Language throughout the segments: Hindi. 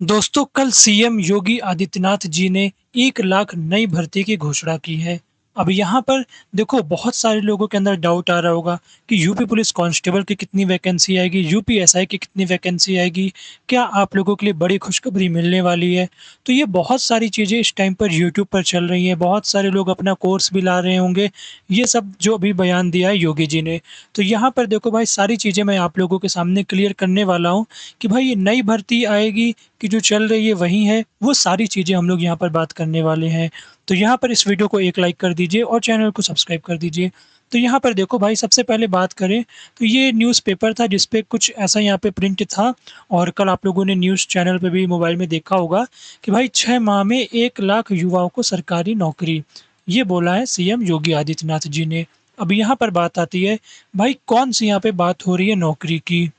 दोस्तों कल सीएम योगी आदित्यनाथ जी ने 1 लाख नई भर्ती की घोषणा की है। अब यहाँ पर देखो बहुत सारे लोगों के अंदर डाउट आ रहा होगा कि यूपी पुलिस कांस्टेबल की कितनी वैकेंसी आएगी, यूपी एसआई की कितनी वैकेंसी आएगी, क्या आप लोगों के लिए बड़ी खुशखबरी मिलने वाली है? तो ये बहुत सारी चीज़ें इस टाइम पर यूट्यूब पर चल रही हैं, बहुत सारे लोग अपना कोर्स भी ला रहे होंगे, ये सब जो अभी बयान दिया है योगी जी ने। तो यहाँ पर देखो भाई सारी चीज़ें मैं आप लोगों के सामने क्लियर करने वाला हूँ कि भाई ये नई भर्ती आएगी कि जो चल रही है वही है, वो सारी चीज़ें हम लोग यहाँ पर बात करने वाले हैं। तो यहाँ पर इस वीडियो को एक लाइक कर दीजिए और चैनल को सब्सक्राइब कर दीजिए। तो यहाँ पर देखो भाई सबसे पहले बात करें तो ये न्यूज़पेपर था जिस पे कुछ ऐसा यहाँ पे प्रिंट था और कल आप लोगों ने न्यूज़ चैनल पे भी मोबाइल में देखा होगा कि भाई 6 माह में 1 लाख युवाओं को सरकारी नौकरी। ये बोला है सीएम योगी आदित्यनाथ जी ने। अब यहाँ पर बात आती है भाई कौन-सी यहाँ पे बात हो रही है नौकरी की।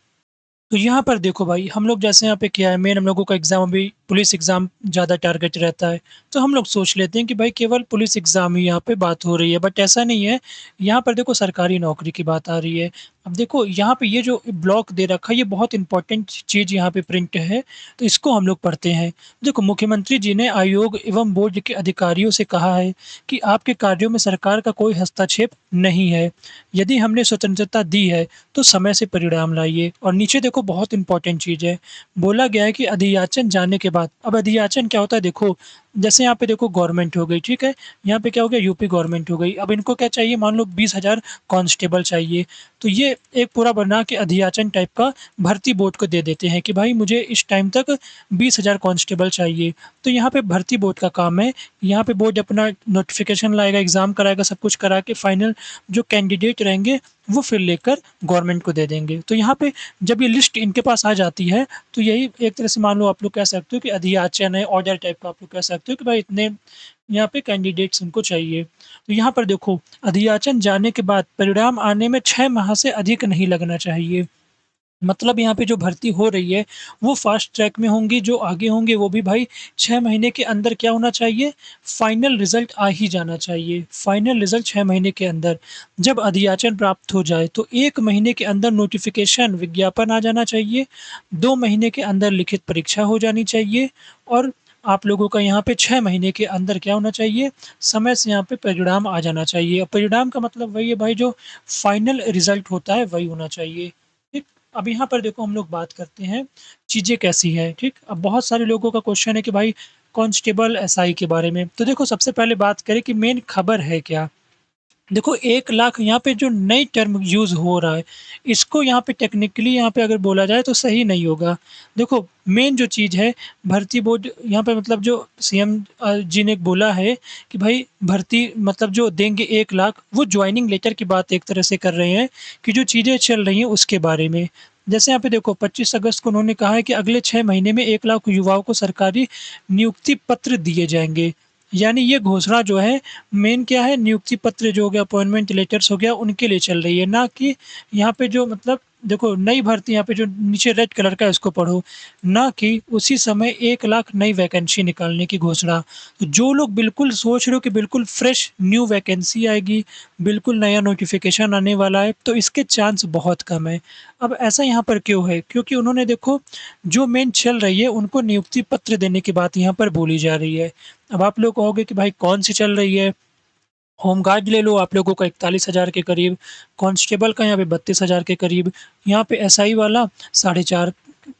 तो यहाँ पर देखो भाई, हम लोग जैसे यहाँ पे क्या है मेन हम लोगों का एग्ज़ाम अभी पुलिस एग्ज़ाम ज़्यादा टारगेट रहता है। तो हम लोग सोच लेते हैं कि भाई केवल पुलिस एग्ज़ाम ही यहाँ पे बात हो रही है, बट ऐसा नहीं है। यहाँ पर देखो सरकारी नौकरी की बात आ रही है। अब देखो यहाँ पे ये जो ब्लॉक दे रखा है ये बहुत इम्पोर्टेंट चीज़ यहाँ पे प्रिंट है, तो इसको हम लोग पढ़ते हैं। देखो मुख्यमंत्री जी ने आयोग एवं बोर्ड के अधिकारियों से कहा है कि आपके कार्यों में सरकार का कोई हस्तक्षेप नहीं है। यदि हमने स्वतंत्रता दी है तो समय से परिणाम लाइए। और नीचे देखो बहुत इंपॉर्टेंट चीज़ है, बोला गया है कि अधियाचन जाने के बाद अब अधियाचन क्या होता है देखो, जैसे यहाँ पे देखो गवर्नमेंट हो गई, ठीक है? यहाँ पे क्या हो गया यूपी गवर्नमेंट हो गई, अब इनको क्या चाहिए मान लो 20,000 कांस्टेबल चाहिए, तो ये एक पूरा बना के अधियाचन टाइप का भर्ती बोर्ड को दे देते हैं कि भाई मुझे इस टाइम तक 20,000 कांस्टेबल चाहिए। तो यहाँ पे भर्ती बोर्ड का काम है, यहाँ पे बोर्ड अपना नोटिफ़िकेशन लाएगा, एग्ज़ाम कराएगा, सब कुछ करा के फाइनल जो कैंडिडेट रहेंगे वो फिर लेकर गवर्नमेंट को दे देंगे। तो यहाँ पे जब ये लिस्ट इनके पास आ जाती है, तो यही एक तरह से मान लो आप लोग कह सकते हो कि अधियाचन है, ऑर्डर टाइप का आप लोग कह सकते हो कि भाई इतने यहाँ पे कैंडिडेट्स उनको चाहिए। तो यहाँ पर देखो अधियाचन जाने के बाद परिणाम आने में 6 माह से अधिक नहीं लगना चाहिए। मतलब यहाँ पे जो भर्ती हो रही है, वो फ़ास्ट ट्रैक में होंगी, जो आगे होंगे वो भी भाई 6 महीने के अंदर क्या होना चाहिए, फाइनल रिज़ल्ट आ ही जाना चाहिए। फाइनल रिज़ल्ट 6 महीने के अंदर। जब अधियाचन प्राप्त हो जाए तो 1 महीने के अंदर नोटिफ़िकेशन विज्ञापन आ जाना चाहिए, 2 महीने के अंदर लिखित परीक्षा हो जानी चाहिए और आप लोगों का यहाँ पे 6 महीने के अंदर क्या होना चाहिए, समय से यहाँ पे परिणाम आ जाना चाहिए। और परिणाम का मतलब वही है भाई जो फाइनल रिज़ल्ट होता है वही होना चाहिए। ठीक? अब यहाँ पर देखो हम लोग बात करते हैं चीज़ें कैसी हैं, ठीक? अब बहुत सारे लोगों का क्वेश्चन है कि भाई कांस्टेबल एसआई के बारे में। तो देखो सबसे पहले बात करें कि मेन खबर है क्या? देखो 1 लाख यहाँ पे जो नई टर्म यूज़ हो रहा है, इसको यहाँ पे टेक्निकली यहाँ पे अगर बोला जाए तो सही नहीं होगा। देखो मेन जो चीज़ है भर्ती बोर्ड यहाँ पे मतलब जो सीएम जी ने बोला है कि भाई भर्ती मतलब जो देंगे 1 लाख वो जॉइनिंग लेटर की बात एक तरह से कर रहे हैं कि जो चीज़ें चल रही हैं उसके बारे में। जैसे यहाँ पे देखो 25 अगस्त को उन्होंने कहा है कि अगले 6 महीने में 1 लाख युवाओं को सरकारी नियुक्ति पत्र दिए जाएँगे। यानी ये घोषणा जो है मेन क्या है नियुक्ति पत्र जो हो गया अपॉइंटमेंट लेटर्स हो गया उनके लिए चल रही है, ना कि यहाँ पे जो मतलब देखो नई भर्ती यहाँ पे जो नीचे रेड कलर का है इसको पढ़ो, ना कि उसी समय 1 लाख नई वैकेंसी निकालने की घोषणा। तो जो लोग बिल्कुल सोच रहे हो कि बिल्कुल फ्रेश न्यू वैकेंसी आएगी, बिल्कुल नया नोटिफ़िकेशन आने वाला है, तो इसके चांस बहुत कम है। अब ऐसा यहाँ पर क्यों है? क्योंकि उन्होंने देखो जो मेन चल रही है उनको नियुक्ति पत्र देने की बात यहाँ पर बोली जा रही है। अब आप लोग कहोगे कि भाई कौन-सी चल रही है? होमगार्ड ले लो आप लोगों का 41,000 के करीब, कांस्टेबल का यहाँ पे 32,000 के करीब, यहाँ पे एसआई वाला 4.5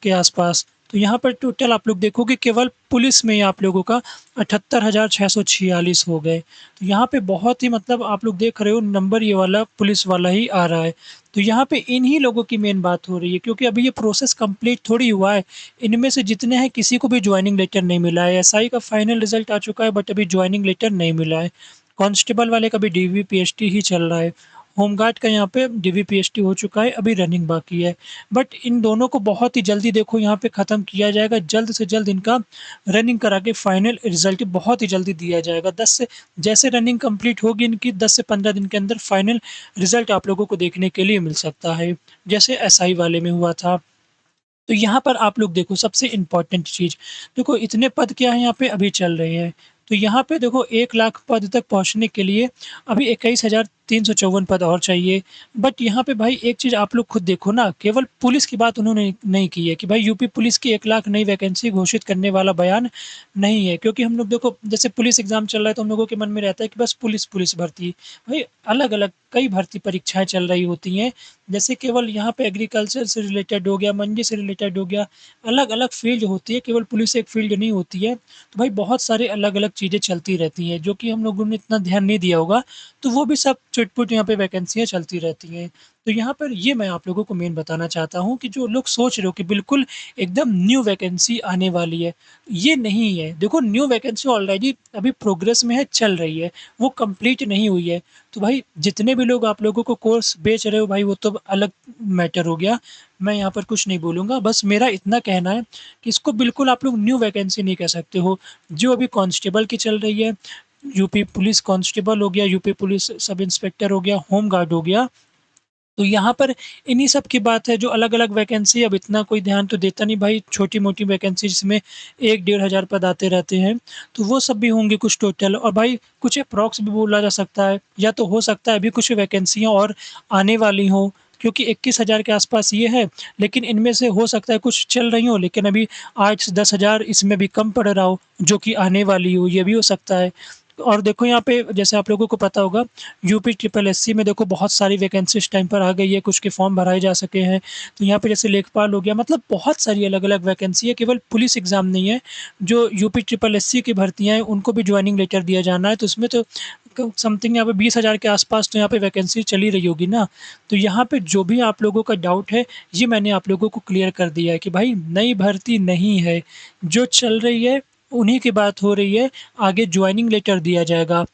के आसपास। तो यहाँ पर टोटल आप लोग देखोगे केवल पुलिस में ही आप लोगों का 78,646 हो गए। तो यहाँ पे बहुत ही मतलब आप लोग देख रहे हो नंबर ये वाला पुलिस वाला ही आ रहा है। तो यहाँ पे इन्हीं लोगों की मेन बात हो रही है क्योंकि अभी ये प्रोसेस कंप्लीट थोड़ी हुआ है। इनमें से जितने हैं किसी को भी जॉइनिंग लेटर नहीं मिला है। एसआई का फाइनल रिज़ल्ट आ चुका है बट अभी जॉइनिंग लेटर नहीं मिला है। कांस्टेबल वाले का भी डीवीपीएसटी ही चल रहा है। होमगार्ड का यहाँ पे डीवीपीएसटी हो चुका है, अभी रनिंग बाकी है। बट इन दोनों को बहुत ही जल्दी देखो यहाँ पे ख़त्म किया जाएगा, जल्द से जल्द इनका रनिंग करा के फाइनल रिज़ल्ट बहुत ही जल्दी दिया जाएगा। 10 से जैसे रनिंग कंप्लीट होगी इनकी 10 से 15 दिन के अंदर फाइनल रिज़ल्ट आप लोगों को देखने के लिए मिल सकता है, जैसे एसआई वाले में हुआ था। तो यहाँ पर आप लोग देखो सबसे इम्पोर्टेंट चीज़, देखो इतने पद क्या है यहाँ पे अभी चल रहे हैं। तो यहाँ पे देखो 1 लाख पद तक पहुँचने के लिए अभी 21,000 354 पद और चाहिए। बट यहाँ पे भाई एक चीज़ आप लोग खुद देखो ना, केवल पुलिस की बात उन्होंने नहीं की है कि भाई यूपी पुलिस की 1 लाख नई वैकेंसी घोषित करने वाला बयान नहीं है। क्योंकि हम लोग देखो जैसे पुलिस एग्ज़ाम चल रहा है तो हम लोगों के मन में रहता है कि बस पुलिस भर्ती। भाई अलग-अलग कई भर्ती परीक्षाएँ चल रही होती हैं। जैसे केवल यहाँ पे एग्रीकल्चर से रिलेटेड हो गया, मंडी से रिलेटेड हो गया, अलग-अलग फ़ील्ड होती है, केवल पुलिस एक फ़ील्ड नहीं होती है। तो भाई बहुत सारे अलग-अलग चीज़ें चलती रहती हैं, जो कि हम लोगों ने इतना ध्यान नहीं दिया होगा, तो वो भी सब चुट-पुट यहाँ पे वैकेंसियाँ चलती रहती हैं। तो यहाँ पर ये मैं आप लोगों को मेन बताना चाहता हूँ कि जो लोग सोच रहे हो कि बिल्कुल एकदम न्यू वैकेंसी आने वाली है, ये नहीं है। देखो न्यू वैकेंसी ऑलरेडी अभी प्रोग्रेस में है, चल रही है, वो कंप्लीट नहीं हुई है। तो भाई जितने भी लोग आप लोगों को कोर्स बेच रहे हो भाई वो तो अलग मैटर हो गया। मैं यहाँ पर कुछ नहीं बोलूँगा, बस मेरा इतना कहना है कि इसको बिल्कुल आप लोग न्यू वैकेंसी नहीं कह सकते हो। जो अभी कांस्टेबल की चल रही है, यूपी पुलिस कांस्टेबल हो गया, यूपी पुलिस सब इंस्पेक्टर हो गया, होम गार्ड हो गया, तो यहाँ पर इन्हीं सब की बात है। जो अलग-अलग वैकेंसी अब इतना कोई ध्यान तो देता नहीं भाई, छोटी-मोटी वैकेंसी जिसमें 1 डेढ़ हज़ार पद आते रहते हैं, तो वो सब भी होंगे कुछ टोटल। और भाई कुछ अप्रॉक्स भी बोला जा सकता है, या तो हो सकता है अभी कुछ वैकेंसियाँ और आने वाली हों, क्योंकि 21,000 के आस-पास ये है, लेकिन इनमें से हो सकता है कुछ चल रही हों, लेकिन अभी 8 से 10,000 इसमें भी कम पड़ रहा हो, जो कि आने वाली हो, ये भी हो सकता है। और देखो यहाँ पे जैसे आप लोगों को पता होगा, यूपी ट्रिपल एससी में देखो बहुत सारी वैकेंसी इस टाइम पर आ गई है, कुछ के फॉर्म भराए जा सके हैं। तो यहाँ पे जैसे लेखपाल हो गया, मतलब बहुत सारी अलग-अलग वैकेंसी है, केवल पुलिस एग्ज़ाम नहीं है। जो यूपी ट्रिपल एससी की भर्तियाँ हैं, उनको भी जॉइनिंग लेटर दिया जाना है, तो उसमें तो क समथिंग यहाँ पे 20,000 के आस-पास तो यहाँ पे वैकेंसी चली रही होगी ना। तो यहाँ पे जो भी आप लोगों का डाउट है, ये मैंने आप लोगों को क्लियर कर दिया है कि भाई नई भर्ती नहीं है, जो चल रही है उन्हीं की बात हो रही है, आगे जॉइनिंग लेटर दिया जाएगा।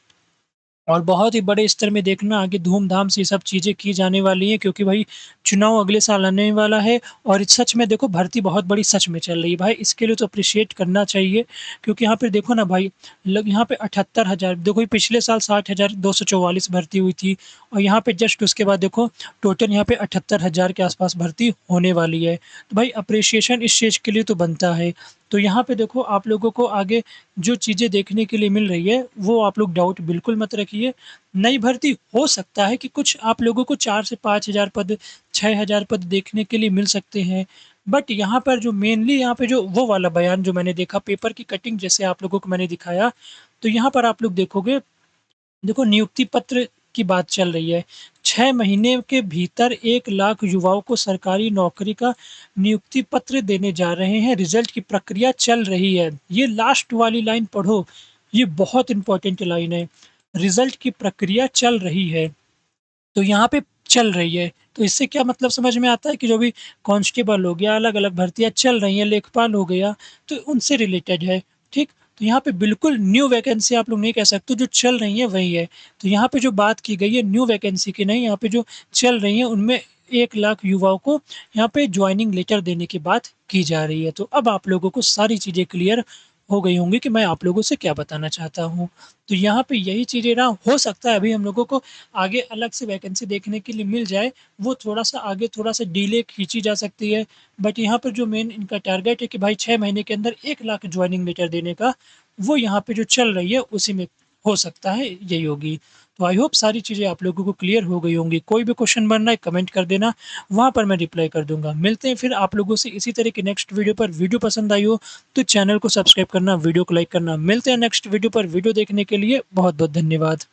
और बहुत ही बड़े स्तर में देखना आगे धूम-धाम से ये सब चीज़ें की जाने वाली हैं, क्योंकि भाई चुनाव अगले साल आने वाला है और सच में देखो भर्ती बहुत बड़ी सच में चल रही है। भाई इसके लिए तो एप्रिशिएट करना चाहिए, क्योंकि यहाँ पे देखो ना भाई लग यहाँ पे 78,000 देखो ये पिछले साल 60,244 भर्ती हुई थी और यहाँ पे जस्ट उसके बाद देखो टोटल यहाँ पे 78,000 के आस-पास भर्ती होने वाली है। तो भाई एप्रिशिएशन इस चीज़ के लिए तो बनता है। तो यहाँ पे देखो आप लोगों को आगे जो चीज़ें देखने के लिए मिल रही है, वो आप लोग डाउट बिल्कुल मत रखिए। नई भर्ती हो सकता है कि कुछ आप लोगों को 4 से 5,000 पद, 6,000 पद देखने के लिए मिल सकते हैं। बट यहाँ पर जो मेनली यहाँ पे जो वो वाला बयान जो मैंने देखा पेपर की कटिंग जैसे आप लोगों को मैंने दिखाया, तो यहाँ पर आप लोग देखोगे देखो नियुक्ति पत्र की बात चल रही है। 6 महीने के भीतर 1 लाख युवाओं को सरकारी नौकरी का नियुक्ति पत्र देने जा रहे हैं, रिज़ल्ट की प्रक्रिया चल रही है। ये लास्ट वाली लाइन पढ़ो, ये बहुत इम्पोर्टेंट लाइन है। रिज़ल्ट की प्रक्रिया चल रही है, तो यहाँ पे चल रही है। तो इससे क्या मतलब समझ में आता है कि जो भी कांस्टेबल हो गया, अलग-अलग भर्तियाँ चल रही हैं, लेखपाल हो गया, तो उनसे रिलेटेड है, ठीक? तो यहाँ पे बिल्कुल न्यू वैकेंसी आप लोग नहीं कह सकते, जो चल रही हैं वही है। तो यहाँ पे जो बात की गई है न्यू वैकेंसी की नहीं, यहाँ पे जो चल रही हैं उनमें 1 लाख युवाओं को यहाँ पे जॉइनिंग लेटर देने की बात की जा रही है। तो अब आप लोगों को सारी चीज़ें क्लियर हो गई होंगी कि मैं आप लोगों से क्या बताना चाहता हूँ। तो यहाँ पे यही चीज़ें ना हो सकता है अभी हम लोगों को आगे अलग से वैकेंसी देखने के लिए मिल जाए, वो थोड़ा-सा आगे थोड़ा-सा डिले खींची जा सकती है। बट यहाँ पर जो मेन इनका टारगेट है कि भाई 6 महीने के अंदर 1 लाख जॉइनिंग लेटर देने का, वो यहाँ पे जो चल रही है उसी में हो सकता है यही होगी। तो आई होप सारी चीज़ें आप लोगों को क्लियर हो गई होंगी। कोई भी क्वेश्चन बन रहा है कमेंट कर देना, वहाँ पर मैं रिप्लाई कर दूँगा। मिलते हैं फिर आप लोगों से इसी तरह की नेक्स्ट वीडियो पर। वीडियो पसंद आई हो तो चैनल को सब्सक्राइब करना, वीडियो को लाइक करना। मिलते हैं नेक्स्ट वीडियो पर। वीडियो देखने के लिए बहुत-बहुत धन्यवाद।